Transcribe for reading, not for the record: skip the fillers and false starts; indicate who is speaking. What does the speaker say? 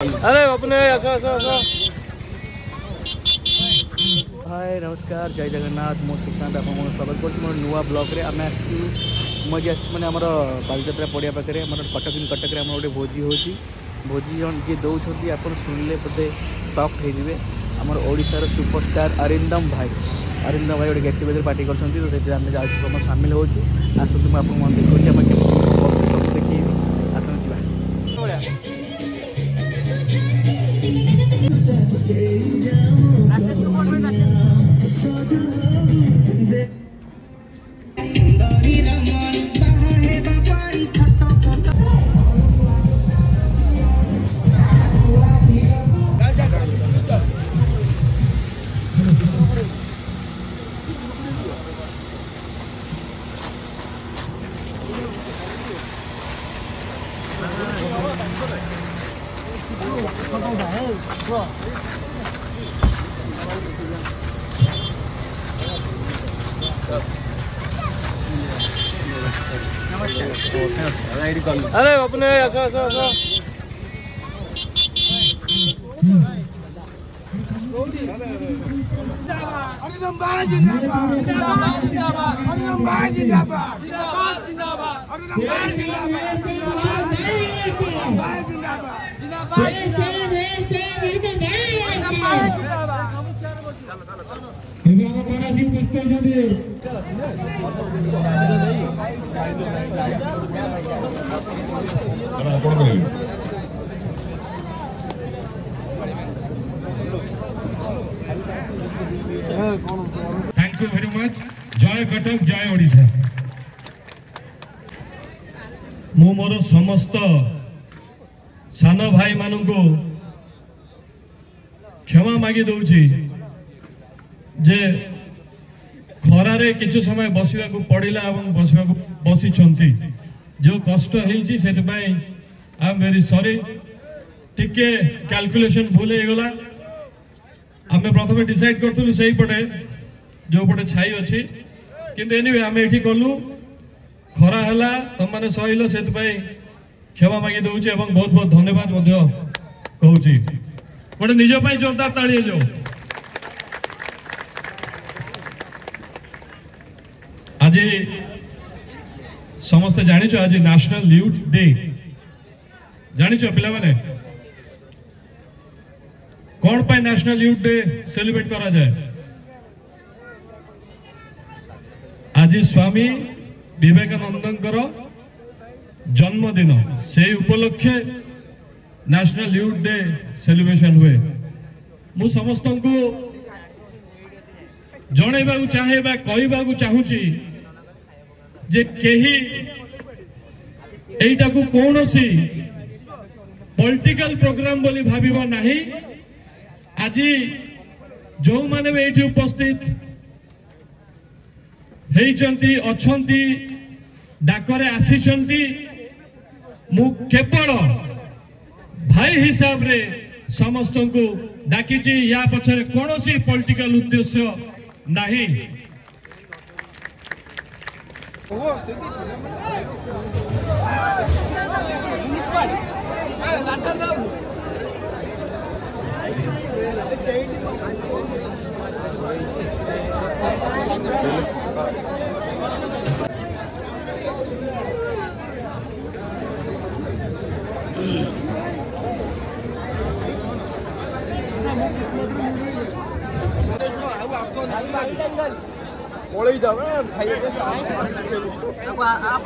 Speaker 1: अरे अपने आसो आसो आसो।
Speaker 2: हाय नमस्कार जय जगन्नाथ मो श्रीकांत आप स्वागत कर मोर नुआ ब्लॉग रे आम मजे मैंने आमर बालीजात्रा पड़िया पाखे आम कटक इन कटक आम गोटे भोजी होची भोजी जी दौरान आप शुणिले बोधे सफ्ट होजे आमर ओडिशार सुपरस्टार अरिंदम भाई गोटे गेट टुगेदर पार्टी कर जाऊँ सामिल होचु आसतु मुझे देखिए सब देखिए आसन जा
Speaker 1: अरे अपने आसो आसो आसो।
Speaker 3: अरिंदम भाई जिंदाबाद जिंदाबाद जिंदाबाद अरिंदम भाई जिंदाबाद जिंदाबाद जिंदाबाद अरिंदम भाई जिंदाबाद
Speaker 4: थैंक यू वेरी मच। जय कटक जय ओडिशा। मु मोर समस्त सान भाई मानू क्षमा मागी दौची जे खरारे किछु समय बसिबा को पड़िला एवं बसिबा को बसी छंती जो कष्ट हेची सेति पई आई एम वेरी सॉरी। टिके कैलकुलेशन भूल हे गला। आमे प्रथमे डिसाइड करथुलु सेही पटे जो पटे छाई अछि किंतु एनीवे आमे एठी करलु खरा हला तुम माने सहिलो सेति पई क्षमा मागी दउची एवं बहुत बहुत धन्यवाद मध्य कहूची। गोटे निज पई जोरदार ताली जो। आज समस्त जानिछ आज नेशनल यूथ डे जानिछ पिला माने कौन पाई नेशनल यूथ डे सेलिब्रेट करा जाए। आज स्वामी विवेकानंदर जन्मदिन से उपलक्षे नेशनल यूथ डे सेलिब्रेशन हुए। मु समस्त को जनइबा चाहे कहवा चाहूची जे केही एटा को कौन सी पॉलिटिकल प्रोग्राम बोली भाविबा नहीं। आज जो माने भी एठी उपस्थित हेइचंती अछंती डाकरे आसीचंती मु केवल भाई हिसाब रे समस्त को डाकिची या पछरे कोनोसी पॉलिटिकल उद्देश्य नहीं।
Speaker 1: पलई जाओ खाइए
Speaker 3: आप